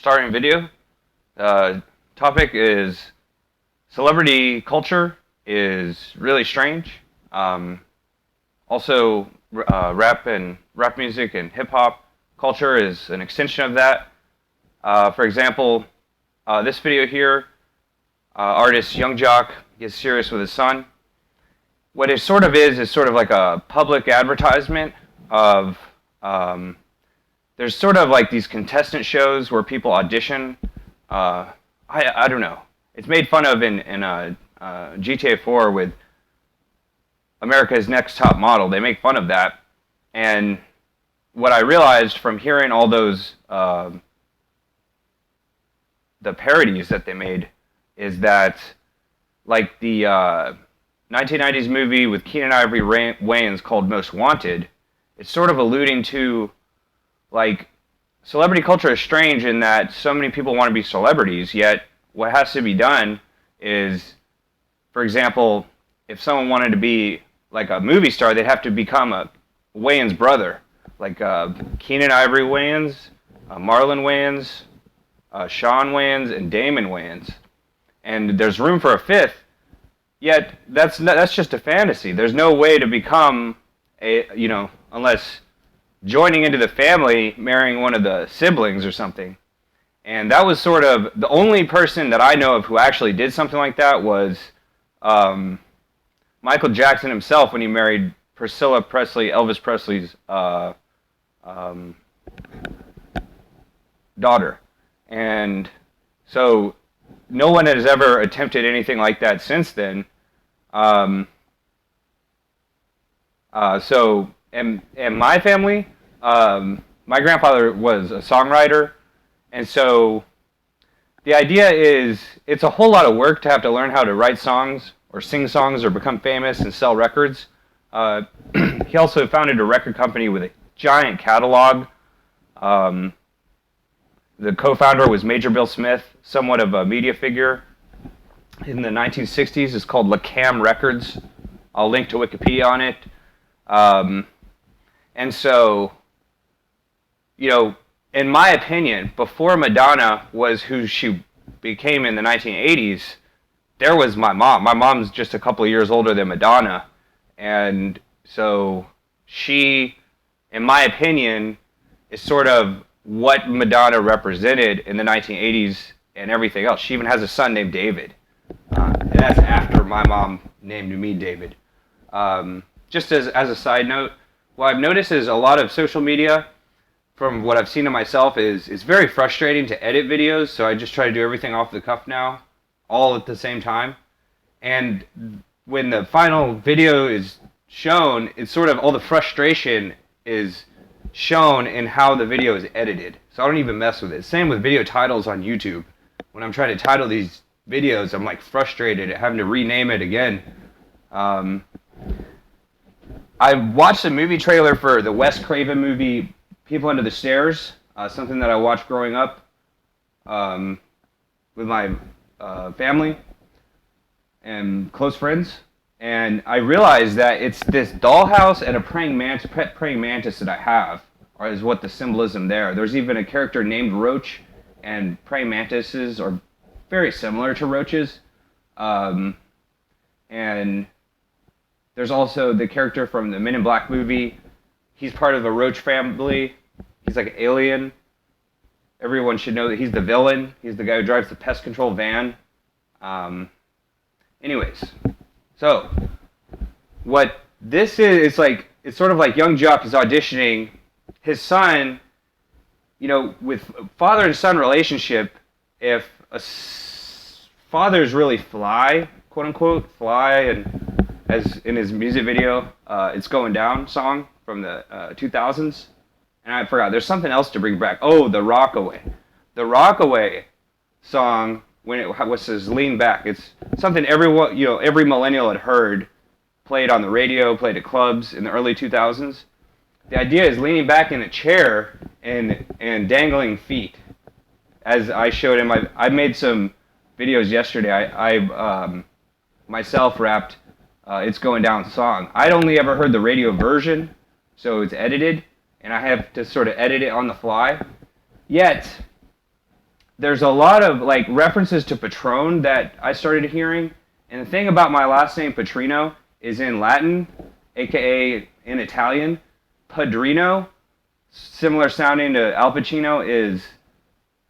starting video. Topic is celebrity culture is really strange. Also, rap music and hip hop culture is an extension of that. For example, this video here, artist Young Jock gets serious with his son. What it sort of is sort of like a public advertisement of. There's sort of like these contestant shows where people audition. I don't know. It's made fun of in GTA 4 with America's Next Top Model. They make fun of that. And what I realized from hearing all those the parodies that they made is that like the 1990s movie with Keenan Ivory Wayans called Most Wanted, it's sort of alluding to like celebrity culture is strange in that so many people want to be celebrities, yet what has to be done is, for example, if someone wanted to be like a movie star, they'd have to become a Wayans brother, like Keenan Ivory Wayans, Marlon Wayans, Sean Wayans, and Damon Wayans. And there's room for a fifth, yet that's just a fantasy. There's no way to become unless joining into the family, marrying one of the siblings or something. And that was sort of the only person that I know of who actually did something like that was Michael Jackson himself when he married Priscilla Presley, Elvis Presley's daughter. And so no one has ever attempted anything like that since then. And my family, my grandfather was a songwriter, and so the idea is it's a whole lot of work to have to learn how to write songs or sing songs or become famous and sell records. He also founded a record company with a giant catalog. The co-founder was Major Bill Smith, somewhat of a media figure in the 1960s. It's called LaCam Records. I'll link to Wikipedia on it. And so, in my opinion, before Madonna was who she became in the 1980s, there was my mom. My mom's just a couple of years older than Madonna. And so she, in my opinion, is sort of what Madonna represented in the 1980s and everything else. She even has a son named David. And that's after my mom named me David. Just as a side note, what I've noticed is a lot of social media, from what I've seen of myself, is it's very frustrating to edit videos, so I just try to do everything off the cuff now, all at the same time. And when the final video is shown, it's sort of all the frustration is shown in how the video is edited. So I don't even mess with it. Same with video titles on YouTube. When I'm trying to title these videos, I'm like frustrated at having to rename it again. I watched a movie trailer for the Wes Craven movie People Under the Stairs, something that I watched growing up with my family and close friends. And I realized that it's this dollhouse and a pet praying mantis that I have, or is what the symbolism there. There's even a character named Roach, and praying mantises are very similar to roaches. And there's also the character from the Men in Black movie. He's part of a roach family. He's like an alien. Everyone should know that he's the villain. He's the guy who drives the pest control van. Anyways, so what this is like, it's sort of like Young Jock is auditioning his son, with father and son relationship. If a father's really fly, quote unquote, fly, and as in his music video, It's Going Down song from the 2000s. And I forgot, there's something else to bring back. Oh, the Rockaway. The Rockaway song, when it was Lean Back, it's something everyone, every millennial had heard, played on the radio, played at clubs in the early 2000s. The idea is leaning back in a chair and dangling feet. As I showed him, I made some videos yesterday. I myself rapped It's Going Down song. I'd only ever heard the radio version, so it's edited, and I have to sort of edit it on the fly. Yet, there's a lot of like references to Patron that I started hearing. And the thing about my last name Petrino is in Latin, aka in Italian, Padrino, similar sounding to Al Pacino,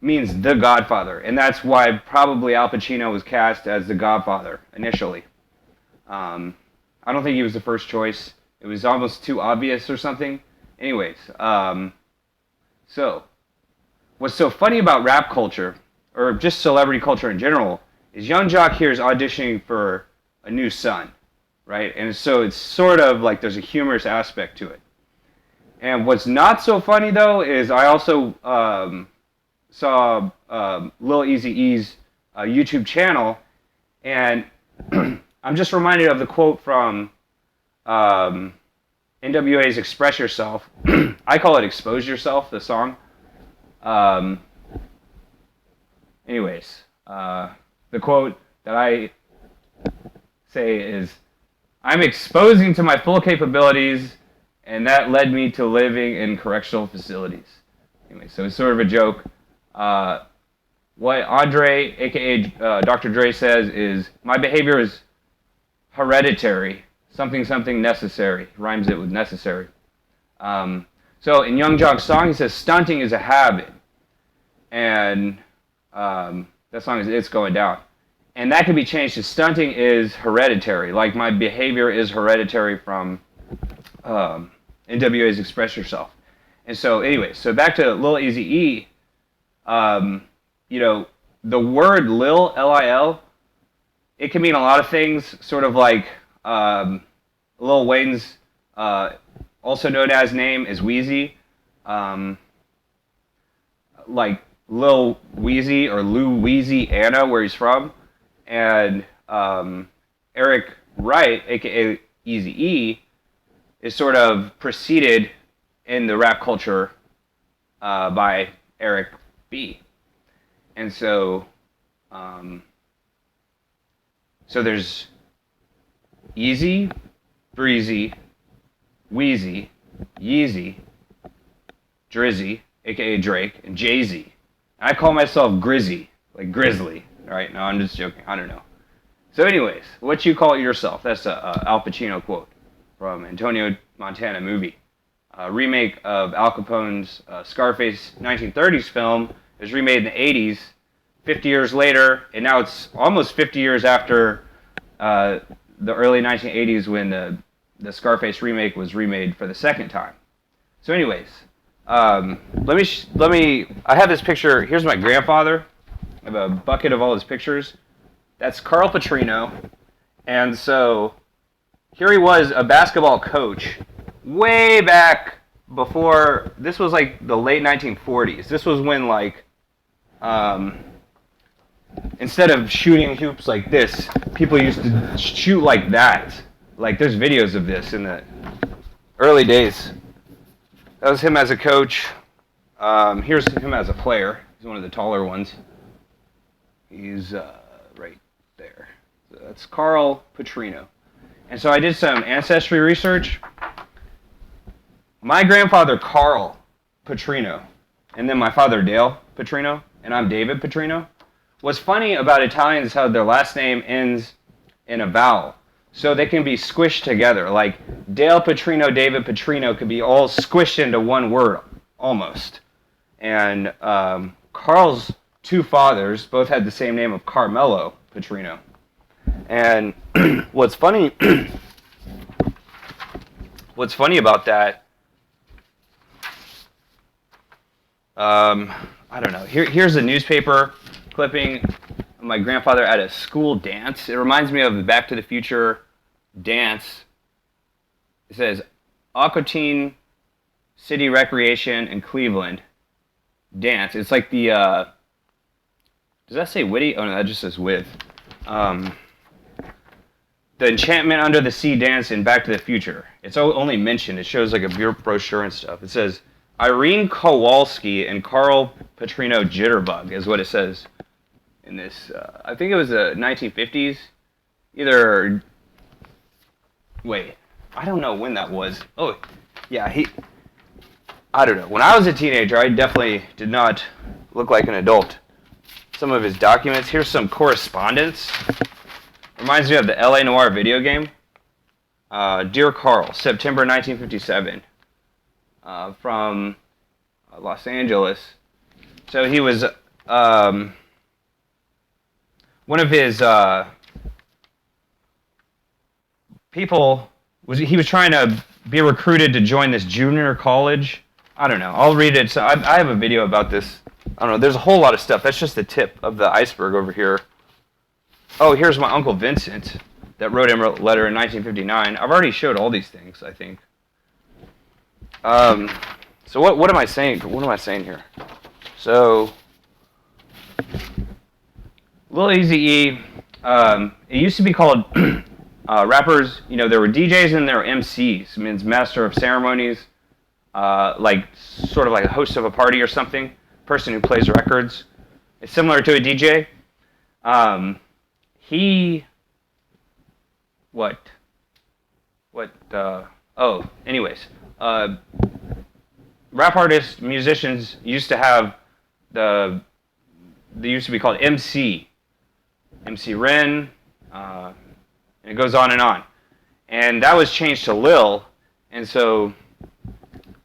means the Godfather, and that's why probably Al Pacino was cast as the Godfather initially. I don't think he was the first choice. It was almost too obvious or something. Anyways, so what's so funny about rap culture, or just celebrity culture in general, is Young Jock here is auditioning for a new son, right? And so it's sort of like there's a humorous aspect to it. And what's not so funny though is I also saw Lil Eazy-E's YouTube channel, and I'm just reminded of the quote from NWA's "Express Yourself." I call it "Expose Yourself," the song. Anyways, the quote that I say is, "I'm exposing to my full capabilities, and that led me to living in correctional facilities." Anyway, so it's sort of a joke. What Andre, aka Dr. Dre, says is, "My behavior is hereditary, something necessary." Rhymes it with necessary. So in Young Jock's song, he says, "Stunting is a habit," and that song is "It's Going Down," and that can be changed to "Stunting is hereditary," like my behavior is hereditary from NWA's "Express Yourself." And so, anyway, so back to Lil Eazy-E. You know, the word Lil, L-I-L, it can mean a lot of things, sort of like Lil Wayne's also known as name is Weezy. Like Lil Weezy or Lou Weezy Anna, where he's from. And Eric Wright, aka Eazy-E, is sort of preceded in the rap culture by Eric B. And so, so there's Easy, Breezy, Wheezy, Yeezy, Drizzy, aka Drake, and Jay-Z. I call myself Grizzy, like Grizzly. Alright, no, I'm just joking. I don't know. So anyways, what you call yourself? That's a Al Pacino quote from Antonio Montana movie. A remake of Al Capone's Scarface 1930s film. It was remade in the 80s, 50 years later, and now it's almost 50 years after the early 1980s when the Scarface remake was remade for the second time. So anyways, let me, I have this picture. Here's my grandfather. I have a bucket of all his pictures. That's Carl Petrino. And so here he was, a basketball coach, way back before, this was like the late 1940s. This was when like, instead of shooting hoops like this, people used to shoot like that. Like there's videos of this in the early days. That was him as a coach. Here's him as a player. He's one of the taller ones. He's right there. So that's Carl Petrino. And so I did some ancestry research. My grandfather, Carl Petrino, and then my father, Dale Petrino, and I'm David Petrino. What's funny about Italians is how their last name ends in a vowel. So they can be squished together. Like Dale Petrino, David Petrino could be all squished into one word, almost. And Carl's two fathers both had the same name of Carmelo Petrino. And what's funny about that, I don't know. Here's a newspaper clipping of my grandfather at a school dance. It reminds me of the Back to the Future dance. It says, Aquatine City Recreation in Cleveland dance. It's like the, does that say witty? Oh no, that just says with. The Enchantment Under the Sea dance in Back to the Future. It's only mentioned. It shows like a brochure and stuff. It says, Irene Kowalski and Carl Petrino Jitterbug is what it says in this. I think it was the 1950s. Either, wait, I don't know when that was. Oh, yeah, I don't know. When I was a teenager, I definitely did not look like an adult. some of his documents. Here's some correspondence. Reminds me of the LA Noire video game. Dear Carl, September 1957, from Los Angeles. So he was one of his people he was trying to be recruited to join this junior college. I don't know. I'll read it. So I have a video about this. I don't know. There's a whole lot of stuff. That's just the tip of the iceberg over here. Oh, here's my Uncle Vincent that wrote him a letter in 1959. I've already showed all these things, I think. So what am I saying? What am I saying here? So, Lil Eazy-E, it used to be called rappers. You know, there were DJs and there were MCs. It means master of ceremonies, like sort of like a host of a party or something. Person who plays records. It's similar to a DJ. Anyways, rap artists, musicians used to have they used to be called MC Ren, and it goes on and on. And that was changed to Lil, and so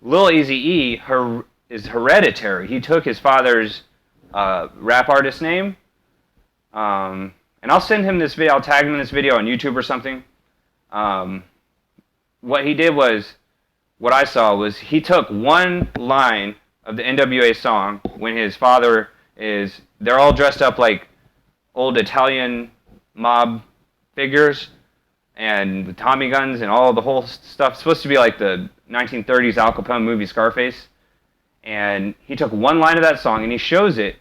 Lil Eazy-E is Hereditary. He took his father's rap artist name, and I'll send him this video, I'll tag him in this video on YouTube or something. What he did was, what I saw was he took one line of the NWA song when his father they're all dressed up like old Italian mob figures and with Tommy guns and all the whole stuff. It's supposed to be like the 1930s Al Capone movie Scarface. And he took one line of that song and he shows it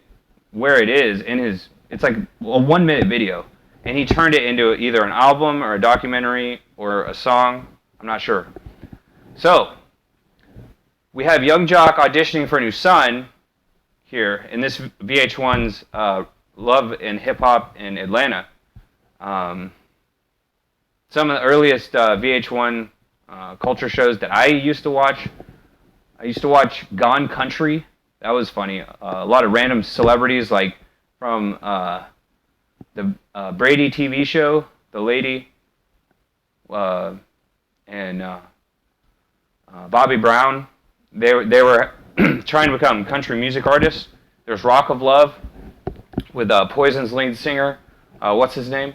where it is in it's like a 1 minute video. And he turned it into either an album or a documentary or a song. I'm not sure. So, we have Young Jock auditioning for a new son here in this VH1's Love and Hip Hop in Atlanta. Some of the earliest VH1 culture shows that I used to watch. I used to watch Gone Country. That was funny. A lot of random celebrities, like from the Brady TV show, The Lady, and Bobby Brown. They were trying to become country music artists. There's Rock of Love with Poison's lead singer. What's his name?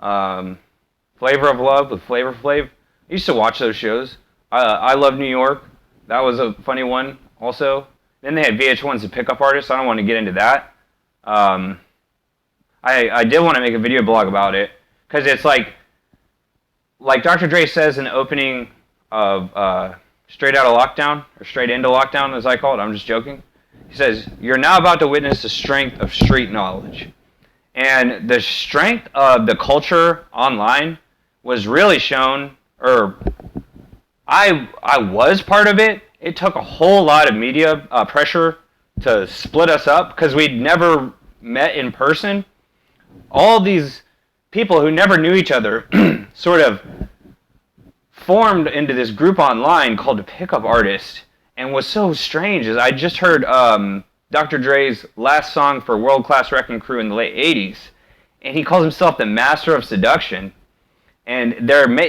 Flavor of Love with Flavor Flav. I used to watch those shows. I Love New York. That was a funny one also. Then they had VH1's The Pickup Artist. I don't want to get into that. I did want to make a video blog about it because it's like Dr. Dre says in the opening of Straight Outta Lockdown, or Straight Into Lockdown as I call it. I'm just joking. He says, "You're now about to witness the strength of street knowledge." And the strength of the culture online was really shown, or I was part of it. It took a whole lot of media pressure to split us up because we'd never met in person. All these people who never knew each other sort of formed into this group online called the Pickup Artist. And what's so strange is I just heard Dr. Dre's last song for World Class Wrecking Crew in the late 80s. And he calls himself the Master of Seduction. And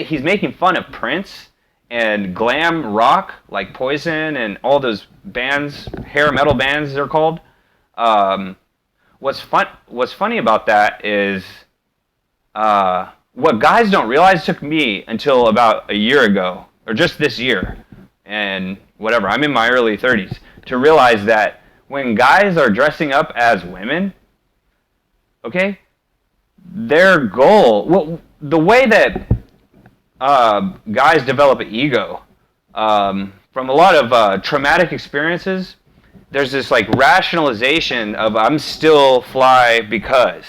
he's making fun of Prince and glam rock like Poison and all those bands, hair metal bands they're called. What's funny about that is what guys don't realize took me until about a year ago, or just this year, and whatever, I'm in my early 30s, to realize that when guys are dressing up as women, okay, their goal, well, the way that guys develop an ego from a lot of traumatic experiences, there's this like rationalization of I'm still fly because,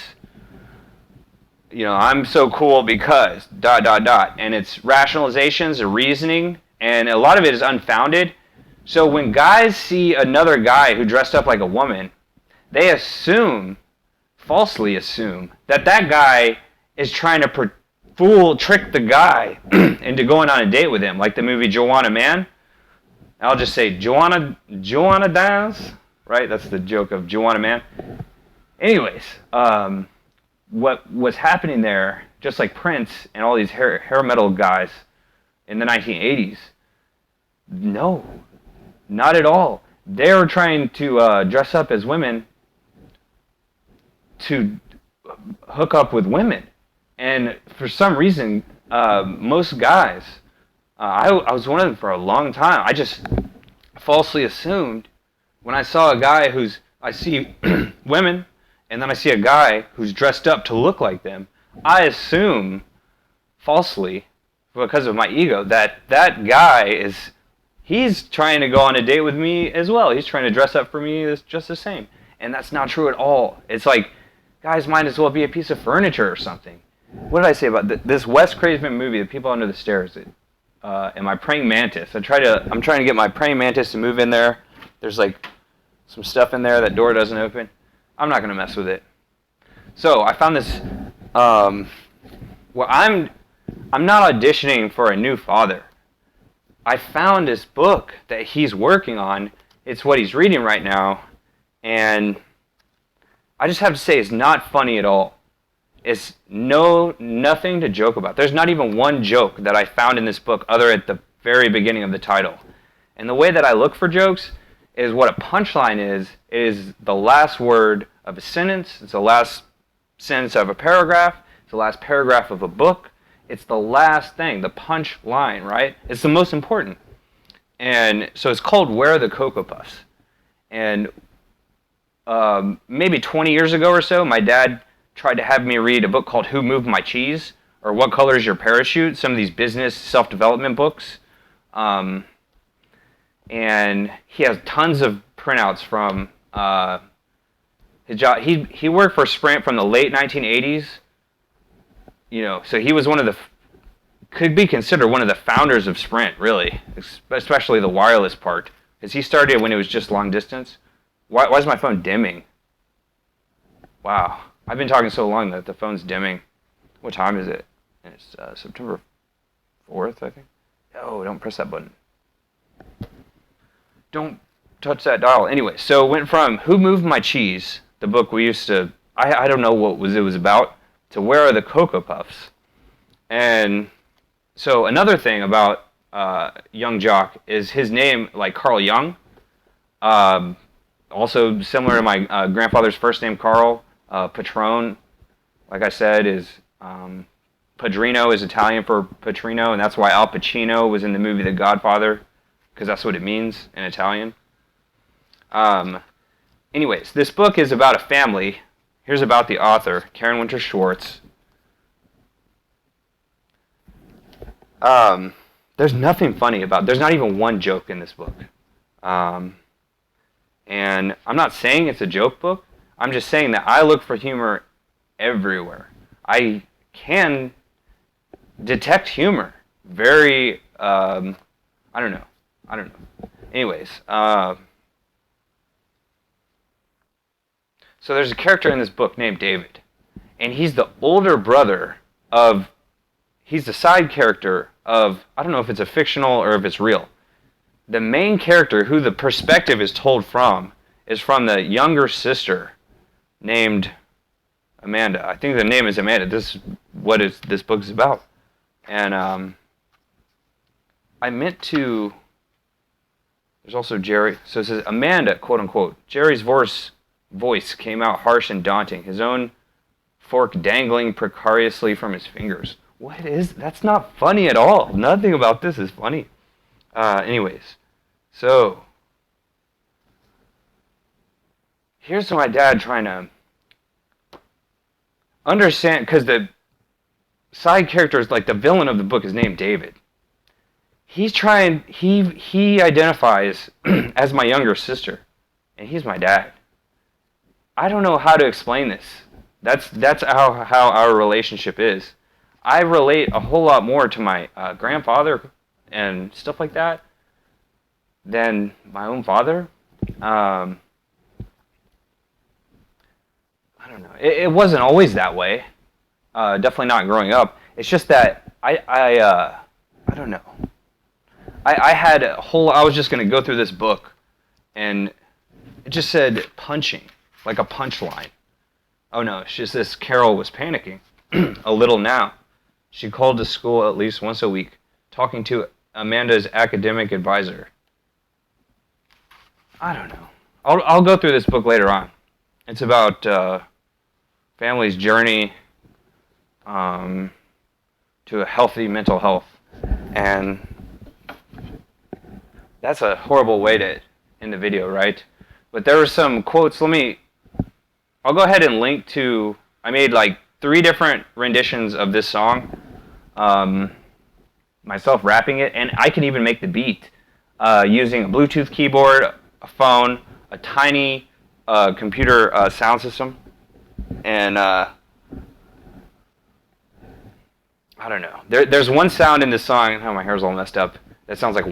you know, I'm so cool because ... and it's rationalizations or reasoning, and a lot of it is unfounded. So when guys see another guy who dressed up like a woman, they falsely assume that guy is trying to trick the guy into going on a date with him, like the movie Joanna Man. I'll just say Joanna Dance, right? That's the joke of Joanna Man. Anyways, what was happening there, just like Prince and all these hair metal guys in the 1980s, no, not at all. They were trying to dress up as women to hook up with women. And for some reason, most guys, I was one of them for a long time. I just falsely assumed when I saw a guy I see women, and then I see a guy who's dressed up to look like them, I assume falsely, because of my ego, that that guy he's trying to go on a date with me as well. He's trying to dress up for me just the same. And that's not true at all. It's like, guys might as well be a piece of furniture or something. What did I say about this Wes Craven movie, The People Under the Stairs, and my praying mantis? I'm trying to get my praying mantis to move in there. There's like some stuff in there, that door doesn't open. I'm not going to mess with it. So I found this, well, I'm not auditioning for a new father. I found this book that he's working on. It's what he's reading right now. And I just have to say, it's not funny at all. It's nothing to joke about. There's not even one joke that I found in this book other at the very beginning of the title. And the way that I look for jokes is what a punchline is the last word of a sentence. It's the last sentence of a paragraph. It's the last paragraph of a book. It's the last thing, the punch line, right? It's the most important. And so it's called Where Are the Cocoa Puffs? And maybe 20 years ago or so, my dad tried to have me read a book called Who Moved My Cheese? Or What Color Is Your Parachute? Some of these business self-development books. And he has tons of printouts from his job. He worked for Sprint from the late 1980s. You know, so he was could be considered one of the founders of Sprint, really, especially the wireless part, because he started when it was just long distance. Why is my phone dimming? Wow, I've been talking so long that the phone's dimming. What time is it? It's September 4th, I think. Oh, don't press that button. Don't touch that dial. Anyway, so went from Who Moved My Cheese, the book we used to, I don't know what it was about, to Where Are the Cocoa Puffs? And so another thing about Young Jock is his name, like Carl Jung, also similar to my grandfather's first name, Carl. Patron, like I said, is Padrino is Italian for Patrino, and that's why Al Pacino was in the movie The Godfather, because that's what it means in Italian. Anyways, this book is about a family. Here's about the author, Karen Winter Schwartz. There's nothing funny there's not even one joke in this book. And I'm not saying it's a joke book. I'm just saying that I look for humor everywhere. I can detect humor very, I don't know. Anyways, so there's a character in this book named David, and he's the older brother he's the side character of, I don't know if it's a fictional or if it's real. The main character, who the perspective is told from, is from the younger sister named Amanda. I think the name is Amanda. This is what this book is about. And I meant to, there's also Jerry. So it says, Amanda, quote unquote, Jerry's voice came out harsh and daunting, his own fork dangling precariously from his fingers. That's not funny at all. Nothing about this is funny. Anyways, so here's my dad trying to understand, because the side character is like the villain of the book is named David. He identifies as my younger sister, and he's my dad. I don't know how to explain this. That's how our relationship is. I relate a whole lot more to my grandfather and stuff like that than my own father. I don't know. It wasn't always that way. Definitely not growing up. It's just that I don't know. I was just going to go through this book, and it just said punching, like a punchline. Oh no, it's just this Carol was panicking a little now. She called to school at least once a week, talking to Amanda's academic advisor. I don't know. I'll go through this book later on. It's about family's journey to a healthy mental health, and that's a horrible way to end the video, right? But there were some quotes. I'll go ahead and link to. I made like 3 different renditions of this song, myself rapping it, and I can even make the beat using a Bluetooth keyboard, a phone, a tiny computer sound system, and I don't know. There's one sound in this song. Oh, my hair's all messed up. That sounds like,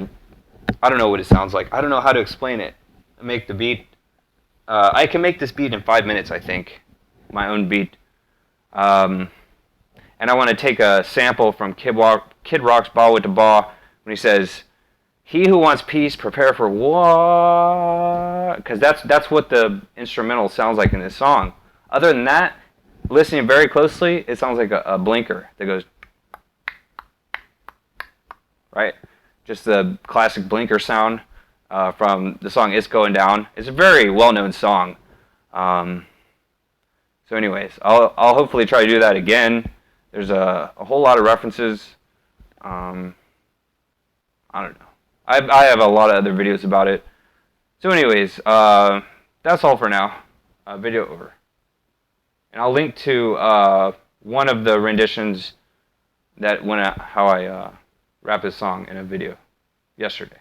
I don't know what it sounds like. I don't know how to explain it. Make the beat. I can make this beat in 5 minutes, I think. My own beat. And I want to take a sample from Kid Rock's Ball with the Ball when he says, "He who wants peace, prepare for war." Because that's what the instrumental sounds like in this song. Other than that, listening very closely, it sounds like a blinker that goes, right? Just the classic blinker sound from the song "It's Going Down." It's a very well-known song. So anyways, I'll hopefully try to do that again. There's a whole lot of references. I don't know. I have a lot of other videos about it. So anyways, that's all for now. Video over. And I'll link to one of the renditions that how I rap this song in a video yesterday.